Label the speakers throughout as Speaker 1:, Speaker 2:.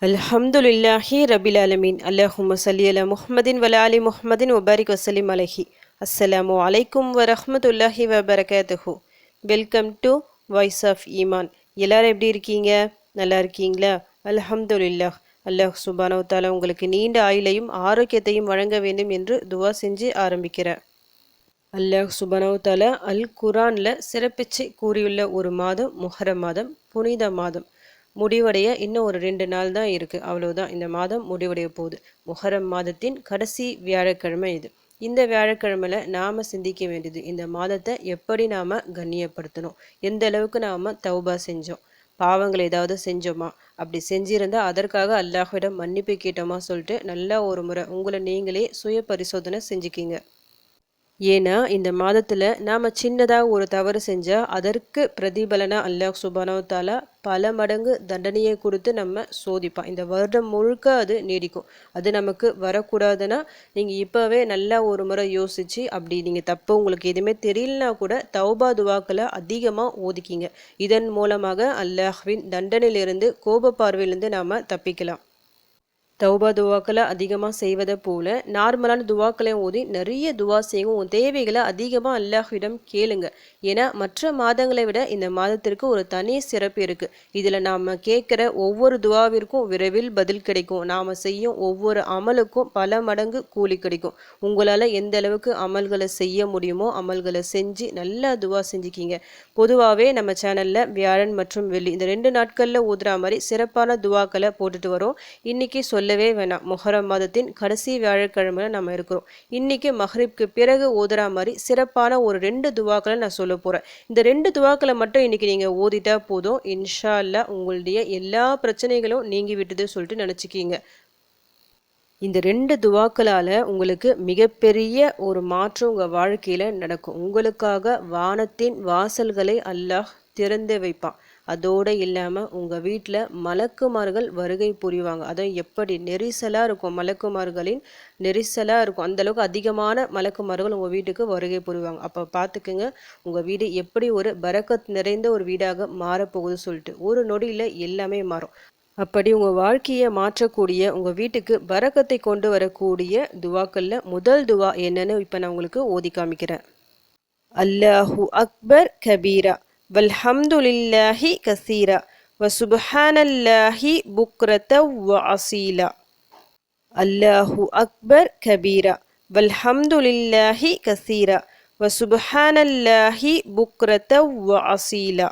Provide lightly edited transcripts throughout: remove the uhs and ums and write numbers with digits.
Speaker 1: அல்ஹம்துலில்லாஹி ரபில் ஆலமீன். அல்லஹும்ம ஸல்லி அலா முஹம்மதின் வல ஆலி முஹம்மதின் வபாரிக் வசல்லிம் அலைஹி. அஸ்ஸலாமு அலைக்கும் வரஹ்மத்துல்லாஹி வபரகாத்துஹு. வெல்கம் டு வாய்ஸ் ஆஃப் ஈமான். எல்லாரும் எப்படி இருக்கீங்க? நல்லா இருக்கீங்களா? அல்ஹம்துலில்லாஹ். அல்லாஹ் சுப்ஹானஹு வ தஆலா உங்களுக்கு நீண்ட ஆயுளையும் ஆரோக்கியத்தையும் வழங்க வேண்டும் என்று துவா செஞ்சு ஆரம்பிக்கிறேன். அல்லாஹ் சுப்ஹானஹு வ தஆலா அல் குர்ஆனில் சிறப்பிச்சு கூறியுள்ள ஒரு மாதம் முஹர்ரம் மாதம், புனித மாதம். முடிவடைய இன்னும் ஒரு 2 நாள் தான் இருக்குது. அவ்வளோதான், இந்த மாதம் முடிவடைய போகுது. முஹர்ரம் மாதத்தின் கடைசி வியாழக்கிழமை இது. இந்த வியாழக்கிழமையில் நாம் சிந்திக்க வேண்டியது, இந்த மாதத்தை எப்படி நாம் கண்ணியப்படுத்தணும், எந்த அளவுக்கு நாம் தௌபா செஞ்சோம், பாவங்கள் ஏதாவது செஞ்சோமா, அப்படி செஞ்சிருந்தால் அதற்காக அல்லாஹ்விடம் மன்னிப்பு கேட்டோமா சொல்லிட்டு நல்லா ஒரு முறை உங்களை நீங்களே சுய பரிசோதனை செஞ்சுக்கிங்க. ஏன்னா இந்த மாதத்தில் நாம் சின்னதாக ஒரு தவறு செஞ்சால் அதற்கு பிரதிபலனாக அல்லாஹ் சுப்ஹானஹு வ தஆலா பல மடங்கு தண்டனையை கொடுத்து நம்ம சோதிப்பான். இந்த வருடம் முழுக்க அது நீடிக்கும். அது நமக்கு வரக்கூடாதுன்னா நீங்கள் இப்போவே நல்லா ஒரு முறை யோசித்து, அப்படி நீங்கள் தப்பு உங்களுக்கு எதுவுமே தெரியலனா கூட தௌபா துவாக்களை அதிகமாக ஓதிக்கிங்க. இதன் மூலமாக அல்லாஹ்வின் தண்டனையிலிருந்து, கோப பார்வையிலிருந்து நாம் தப்பிக்கலாம். தௌபா துவாக்களை அதிகமாக செய்வதை போல நார்மலான துவாக்களையும் ஓதி நிறைய துவா செய்யுங்க. உன் தேவைகளை அதிகமாக அல்லாஹ்விடம் கேளுங்க. ஏன்னா மற்ற மாதங்களை விட இந்த மாதத்திற்கு ஒரு தனி சிறப்பு இருக்குது. இதில் நாம் கேட்குற ஒவ்வொரு துவாவிற்கும் விரைவில் பதில் கிடைக்கும். நாம் செய்யும் ஒவ்வொரு அமலுக்கும் பல மடங்கு கூலி கிடைக்கும். உங்களால் எந்த அளவுக்கு அமல்களை செய்ய முடியுமோ அமல்களை செஞ்சு நல்லா துவா செஞ்சுக்கிங்க. பொதுவாகவே நம்ம சேனலில் வியாழன் மற்றும் வெள்ளி இந்த 2 நாட்களில் ஊதுற மாதிரி சிறப்பான துவாக்களை போட்டுட்டு வரோம். இன்னைக்கு சொல்லவே வேணாம், முஹர்ரம் மாதத்தின் கடைசி வியாழக்கிழமையில் நம்ம இருக்கிறோம். இன்னைக்கு மஹ்ரிப்க்கு பிறகு ஓதுற மாதிரி சிறப்பான ஒரு 2 துவாக்களை நான் சொல்ல போகிறேன். இந்த 2 துவாக்களை மட்டும் இன்னைக்கு நீங்கள் ஓதிட்டா போதும், இன்ஷா அல்லாஹ் உங்களுடைய எல்லா பிரச்சனைகளும் நீங்கி விட்டுது சொல்லிட்டு நினச்சிக்கிங்க. இந்த 2 துவாக்களால் உங்களுக்கு மிகப்பெரிய ஒரு மாற்றம் உங்கள் வாழ்க்கையில் நடக்கும். உங்களுக்காக வானத்தின் வாசல்களை அல்லாஹ் திறந்து வைப்பான். அதோடு இல்லாமல் உங்கள் வீட்டில் மலக்குமார்கள் வருகை புரிவாங்க. அதுவும் எப்படி நெரிசலாக இருக்கும், மலக்குமார்களின் நெரிசலாக இருக்கும். அந்தளவுக்கு அதிகமான மலக்குமார்கள் உங்கள் வீட்டுக்கு வருகை புரிவாங்க. அப்போ பார்த்துக்குங்க உங்கள் வீடு எப்படி ஒரு பரக்கத் நிறைந்த ஒரு வீடாக மாறப்போகுது சொல்லிட்டு. ஒரு நொடியில் எல்லாமே மாறும். அப்படி உங்கள் வாழ்க்கையை மாற்றக்கூடிய, உங்கள் வீட்டுக்கு பரக்கத்தை கொண்டு வரக்கூடிய துவாக்களில் முதல் துவா என்னன்னு இப்போ நான் உங்களுக்கு ஓதி காமிக்கிறேன். அல்லாஹு அக்பர் கபீரா வல்ஹம்துலில்லாஹி கசீரா வசுப்ஹானல்லாஹி புக்ரத வ அசீலா. அல்லாஹு அக்பர் கபீரா வல்ஹம்துலில்லாஹி கசீரா வசுப்ஹானல்லாஹி புக்ரத வ அசீலா.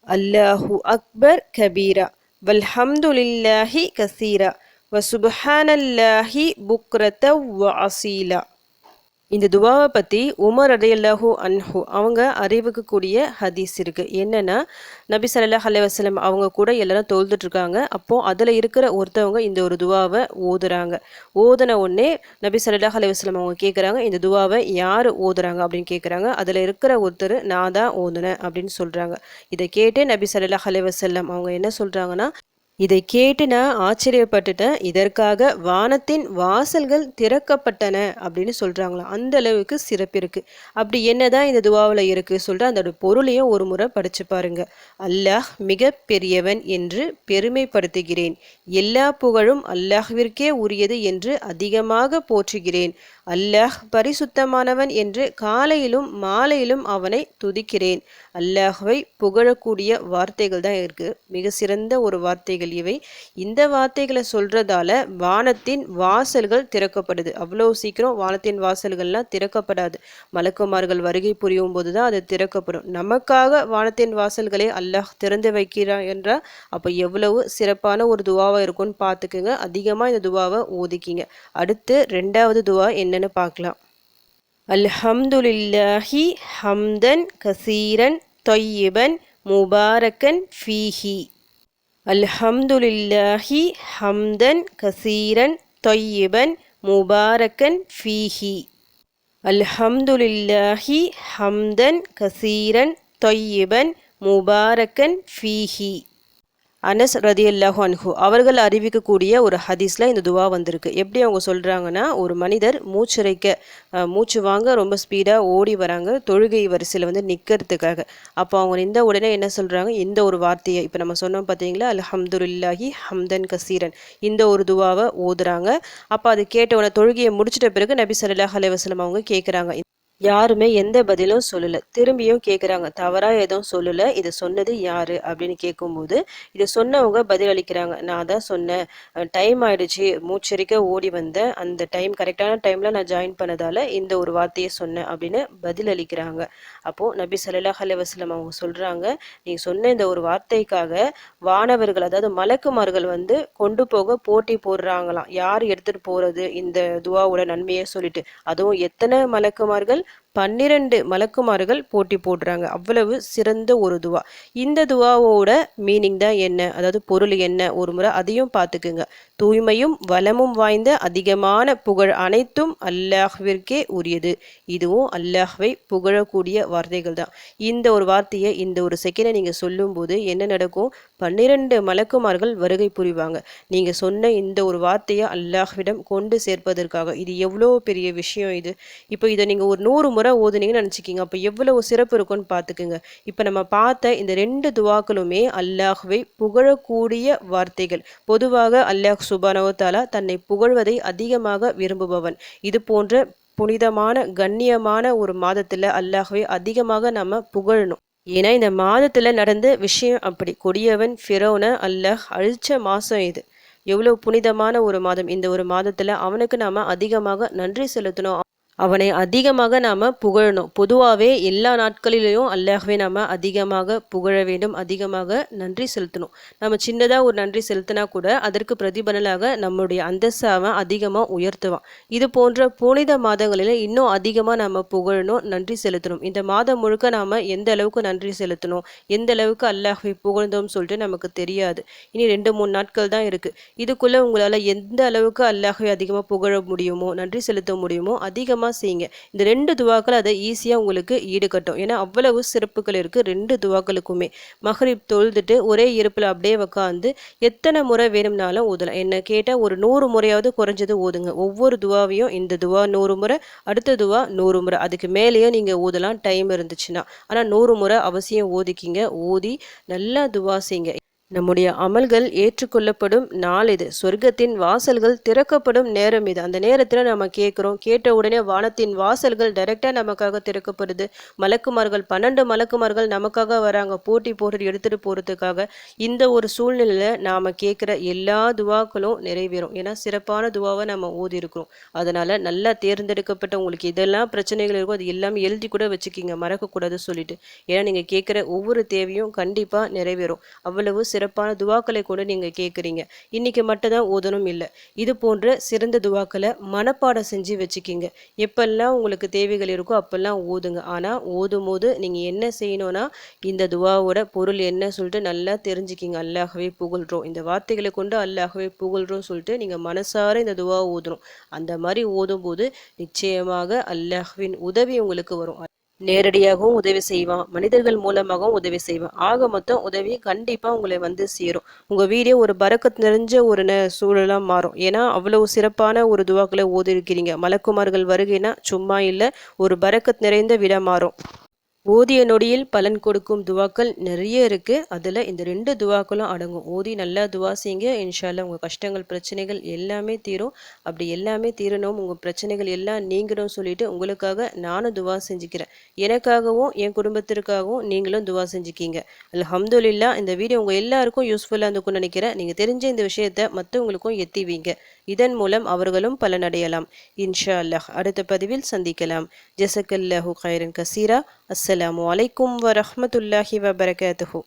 Speaker 1: அல்லாஹு அக்பர் கபீரா வல்ஹம்துலில்லாஹி கசீரா வசுப்ஹானல்லாஹி புக்ரத வ அசீலா. இந்த துவாவை பற்றி உமர் ரலியல்லாஹு அன்ஹு அவங்க அறிவிக்கக்கூடிய ஹதீஸ் இருக்குது. என்னென்னா, நபி ஸல்லல்லாஹு அலைஹி வஸல்லம் அவங்க கூட எல்லாரும் தொழுதுட்ருக்காங்க. அப்போது அதில் இருக்கிற ஒருத்தவங்க இந்த ஒரு துவாவை ஓதுறாங்க. ஓதுன உடனே நபி ஸல்லல்லாஹு அலைஹி வஸல்லம் அவங்க கேட்குறாங்க, இந்த துவாவை யார் ஓதுறாங்க அப்படின்னு கேட்குறாங்க. அதில் இருக்கிற ஒருத்தர் நான் தான் ஓதுனேன் அப்படின்னு சொல்கிறாங்க. இதை கேட்டு நபி ஸல்லல்லாஹு அலைஹி வஸல்லம் அவங்க என்ன சொல்கிறாங்கன்னா, இதை கேட்டு நான் ஆச்சரியப்பட்டுட்டேன், இதற்காக வானத்தின் வாசல்கள் திறக்கப்பட்டன அப்படின்னு சொல்கிறாங்களாம். அந்த அளவுக்கு சிறப்பு இருக்குது. அப்படி என்னதான் இந்த துவாவில் இருக்குது சொல்லிட்டு அதோட பொருளையும் ஒரு முறை படித்து பாருங்க. அல்லாஹ் மிக பெரியவன் என்று பெருமைப்படுத்துகிறேன். எல்லா புகழும் அல்லாஹ்விற்கே உரியது என்று அதிகமாக போற்றுகிறேன். அல்லாஹ் பரிசுத்தமானவன் என்று காலையிலும் மாலையிலும் அவனை துதிக்கிறேன். அல்லாஹ்வை புகழக்கூடிய வார்த்தைகள் தான் இருக்குது. மிக சிறந்த ஒரு வார்த்தைகள் இவை. இந்த வார்த்தைகளை சொல்றதால வானத்தின் வாசல்கள் திறக்கப்படுது. அவ்வளோ சீக்கிரம் வானத்தின் வாசல்கள்லாம் திறக்கப்படாது. மலக்குமார்கள் வருகை புரியும் போது தான் அது திறக்கப்படும். நமக்காக வானத்தின் வாசல்களை அல்லாஹ் திறந்து வைக்கிறான் என்றால் அப்போ எவ்வளவு சிறப்பான ஒரு துவாவாக இருக்கும்னு பார்த்துக்குங்க. அதிகமாக இந்த துவாவை ஓதிக்கிங்க. அடுத்து 2வது துவா என்னன்னு பார்க்கலாம். அல்ஹம்துலில்லாஹி ஹம்தன் கசீரன் தொய்யிபன் முபாரக்கன் ஃபீஹி. அல்ஹம்துலில்லாஹி ஹம்தன் கசீரன் தொய்யிபன் முபாரக்கன் ஃபீஹி. அல்ஹம்துலில்லாஹி ஹம்தன் கசீரன் தொய்யிபன் முபாரக்கன் ஃபீஹி. அனஸ் ரதியல்லாஹு அன்ஹு அவர்கள் அறிவிக்கக்கூடிய ஒரு ஹதீஸில் இந்த துவா வந்திருக்கு. எப்படி அவங்க சொல்கிறாங்கன்னா, ஒரு மனிதர் மூச்சு வாங்க ரொம்ப ஸ்பீடாக ஓடி வராங்க தொழுகை வரிசையில் வந்து நிற்கிறதுக்காக. அப்போ அவங்க நின்ற உடனே என்ன சொல்கிறாங்க, இந்த ஒரு வார்த்தையை இப்போ நம்ம சொன்னோம் பார்த்தீங்களா, அல்ஹம்துலில்லாஹி ஹம்தன் கசீரன், இந்த ஒரு துவாவை ஓதுறாங்க. அப்போ அது கேட்ட உடனே தொழுகையை முடிச்சிட்ட பிறகு நபி ஸல்லல்லாஹு அலைஹி வஸல்லம் அவங்க கேட்குறாங்க. யாருமே எந்த பதிலும் சொல்லலை. திரும்பியும் கேட்குறாங்க, தவறாக எதுவும் சொல்லலை, இதை சொன்னது யாரு அப்படின்னு கேட்கும்போது இதை சொன்னவங்க பதில் அளிக்கிறாங்க, நான் தான் சொன்னேன், டைம் ஆயிடுச்சு, மூச்சரிக்க ஓடி வந்தேன், அந்த டைம் கரெக்டான டைமில் நான் ஜாயின் பண்ணதால் இந்த ஒரு வார்த்தையை சொன்னேன் அப்படின்னு பதில் அளிக்கிறாங்க. அப்போது நபி ஸல்லல்லாஹு அலைஹி வஸல்லம் அவங்க சொல்கிறாங்க, நீங்கள் சொன்ன இந்த ஒரு வார்த்தைக்காக வானவர்கள் அதாவது மலக்குமார்கள் வந்து கொண்டு போக போட்டி போடுறாங்களாம், யார் எடுத்துகிட்டு போகிறது இந்த துவாவோட நன்மையை சொல்லிட்டு. அதுவும் எத்தனை மலக்குமார்கள், 12 மலக்குமார்கள் போட்டி போடுறாங்க. அவ்வளவு சிறந்த ஒரு துவா. இந்த துவாவோட மீனிங் தான் என்ன, அதாவது பொருள் என்ன, ஒரு முறை அதையும் பார்த்துக்குங்க. தூய்மையும் வளமும் வாய்ந்த அதிகமான புகழ் அனைத்தும் அல்லாஹ்விற்கே உரியது. இதுவும் அல்லாஹ்வை புகழக்கூடிய வார்த்தைகள் தான். இந்த ஒரு வார்த்தையை இந்த ஒரு செகண்டை நீங்கள் சொல்லும்போது என்ன நடக்கும், 12 மலக்குமார்கள் வருகை புரிவாங்க. நீங்கள் சொன்ன இந்த ஒரு வார்த்தையை அல்லாஹ்விடம் கொண்டு சேர்ப்பதற்காக. இது எவ்வளோ பெரிய விஷயம் இது. இப்போ இதை நீங்கள் ஒரு 100 முறை ஓதுனீங்கன்னு நினச்சிக்கிங்க, அப்போ எவ்வளவு சிறப்பு இருக்குன்னு பார்த்துக்குங்க. இப்போ நம்ம பார்த்த இந்த 2 துவாக்களுமே அல்லாஹ்வை புகழக்கூடிய வார்த்தைகள். பொதுவாக அல்லாஹ் சுப்ஹானஹு வ தஆலா தன்னை புகழ்வதை அதிகமாக விரும்புபவன். இது போன்ற புனிதமான கண்ணியமான ஒரு மாதத்தில் அல்லாஹ்வை அதிகமாக நம்ம புகழணும். ஏன்னா இந்த மாதத்தில் நடந்த விஷயம் அப்படி. கொடியவன் ஃபிரௌனை அல்லாஹ் அழிச்ச மாதம் இது. எவ்வளோ புனிதமான ஒரு மாதம். இந்த ஒரு மாதத்தில் அவனுக்கு நாம் அதிகமாக நன்றி செலுத்தணும், அவனை அதிகமாக நாம் புகழணும். பொதுவாகவே எல்லா நாட்களிலையும் அல்லாஹ்வை நாம் அதிகமாக புகழ வேண்டும், அதிகமாக நன்றி செலுத்தணும். நம்ம சின்னதாக ஒரு நன்றி செலுத்தினா கூட அதற்கு பிரதிபலனாக நம்முடைய அந்தஸ்தை அவன் அதிகமாக உயர்த்துவான். இது போன்ற புனித மாதங்களில் இன்னும் அதிகமாக நாம் புகழணும், நன்றி செலுத்தணும். இந்த மாதம் முழுக்க நாம் எந்த அளவுக்கு நன்றி செலுத்தணும், எந்த அளவுக்கு அல்லாஹ்வை புகழ்ந்தோம்னு சொல்லிட்டு நமக்கு தெரியாது. இனி 2-3 நாட்கள் தான் இருக்குது. இதுக்குள்ளே உங்களால் எந்த அளவுக்கு அல்லாஹ்வை அதிகமாக புகழ முடியுமோ, நன்றி செலுத்த முடியுமோ அதிகமாக செய்யுங்க. இந்த 2 துவாக்கள் அதை ஈஸியாக உங்களுக்கு ஈடுகட்டும். ஏன்னா அவ்வளவு சிறப்புகள் இருக்குது 2 துவாக்களுக்குமே. மஹ்ரிப் தொழுதுட்டு ஒரே இருப்பில் அப்படியே உட்காந்து எத்தனை முறை வேணும்னாலும் ஓதலாம். என்ன கேட்டால் ஒரு 100 முறையாவது குறைஞ்சது ஓதுங்க. ஒவ்வொரு துவாவையும் இந்த துவா 100 முறை, அடுத்த துவா 100 முறை, அதுக்கு மேலேயும் நீங்கள் ஓதலாம் டைம் இருந்துச்சுன்னா. ஆனால் 100 முறை அவசியம் ஓதிக்கிங்க. ஓதி நல்லா துவா செய்யுங்க. நம்முடைய அமல்கள் ஏற்றுக்கொள்ளப்படும் நாள் இது. சொர்க்கத்தின் வாசல்கள் திறக்கப்படும் நேரம் இது. அந்த நேரத்தில் நம்ம கேட்குறோம், கேட்ட உடனே வானத்தின் வாசல்கள் டைரெக்டாக நமக்காக திறக்கப்படுது. மலக்குமார்கள் 12 மலக்குமார்கள் நமக்காக வராங்க, போட்டி போட்டு எடுத்துகிட்டு போகிறதுக்காக. இந்த ஒரு சூழ்நிலையில் நாம் கேட்குற எல்லா துவாக்களும் நிறைவேறும். ஏன்னா சிறப்பான துவாவை நம்ம ஓதி இருக்கிறோம். அதனால் நல்லா தேர்ந்தெடுக்கப்பட்ட உங்களுக்கு இதெல்லாம் பிரச்சனைகள் இருக்கும், அது எல்லாமே எழுதி கூட வச்சுக்கிங்க, மறக்கக்கூடாது சொல்லிட்டு. ஏன்னா நீங்கள் கேட்குற ஒவ்வொரு தேவையும் கண்டிப்பாக நிறைவேறும். அவ்வளவு சிறப்பான துவாக்களை கூட நீங்கள் கேட்குறீங்க. இன்றைக்கி மட்டும் தான் ஓதணும் இல்லை, இது போன்ற சிறந்த துவாக்களை மனப்பாடம் செஞ்சு வச்சுக்கிங்க. எப்பெல்லாம் உங்களுக்கு தேவைகள் இருக்கோ அப்பெல்லாம் ஓதுங்க. ஆனால் ஓதும் போது நீங்கள் என்ன செய்யணும்னா, இந்த துவாவோட பொருள் என்ன சொல்லிட்டு நல்லா தெரிஞ்சுக்கிங்க. அல்லாஹ்வை புகழ்கிறோம், இந்த வார்த்தைகளை கொண்டு அல்லாஹ்வை புகழ்கிறோம் சொல்லிட்டு நீங்கள் மனசார இந்த துவா ஓதணும். அந்த மாதிரி ஓதும்போது நிச்சயமாக அல்லாஹ்வின் உதவி உங்களுக்கு வரும். நேரடியாகவும் உதவி செய்வான், மனிதர்கள் மூலமாகவும் உதவி செய்வான். ஆக மொத்தம் உதவி கண்டிப்பாக உங்களை வந்து சேரும். உங்கள் வீடே ஒரு பரக்கத் நிறைஞ்ச ஒரு சூழலாக மாறும். ஏன்னா அவ்வளவு சிறப்பான ஒரு துவாக்களை ஓதி இருக்கிறீங்க. மலக்குமார்கள் வருகைனா சும்மா இல்லை, ஒரு பரக்கத் நிறைந்த விட மாறும். ஓதிய நொடியில் பலன் கொடுக்கும் துவாக்கள் நிறைய இருக்குது. அதில் இந்த 2 துவாக்களும் அடங்கும். ஓதி நல்லா துவா செய்யுங்க. இன்ஷா அல்லாஹ் உங்கள் கஷ்டங்கள் பிரச்சனைகள் எல்லாமே தீரும். அப்படி எல்லாமே தீரணும், உங்கள் பிரச்சனைகள் எல்லாம் நீங்கணும் சொல்லிட்டு உங்களுக்காக நானும் துவா செஞ்சுக்கிறேன். எனக்காகவும் என் குடும்பத்திற்காகவும் நீங்களும் துவா செஞ்சுக்கிங்க. அல்ஹம்துலில்லாஹ். இந்த வீடியோ உங்கள் எல்லாருக்கும் யூஸ்ஃபுல்லாக இருக்கும்னு நினைக்கிறேன். நீங்கள் தெரிஞ்ச இந்த விஷயத்தை மற்றவங்களுக்கும் எத்திவீங்க. இதன் மூலம் அவர்களும் பலனடையலாம். இன்ஷா அல்லாஹ். அடுத்த பதிவில் சந்திக்கலாம். ஜஸக்கல்லாஹு கைரன் கசீரா. அஸ்ஸலாமு அலைக்கும் வரஹ்மத்துல்லாஹி வபரகாத்துஹு.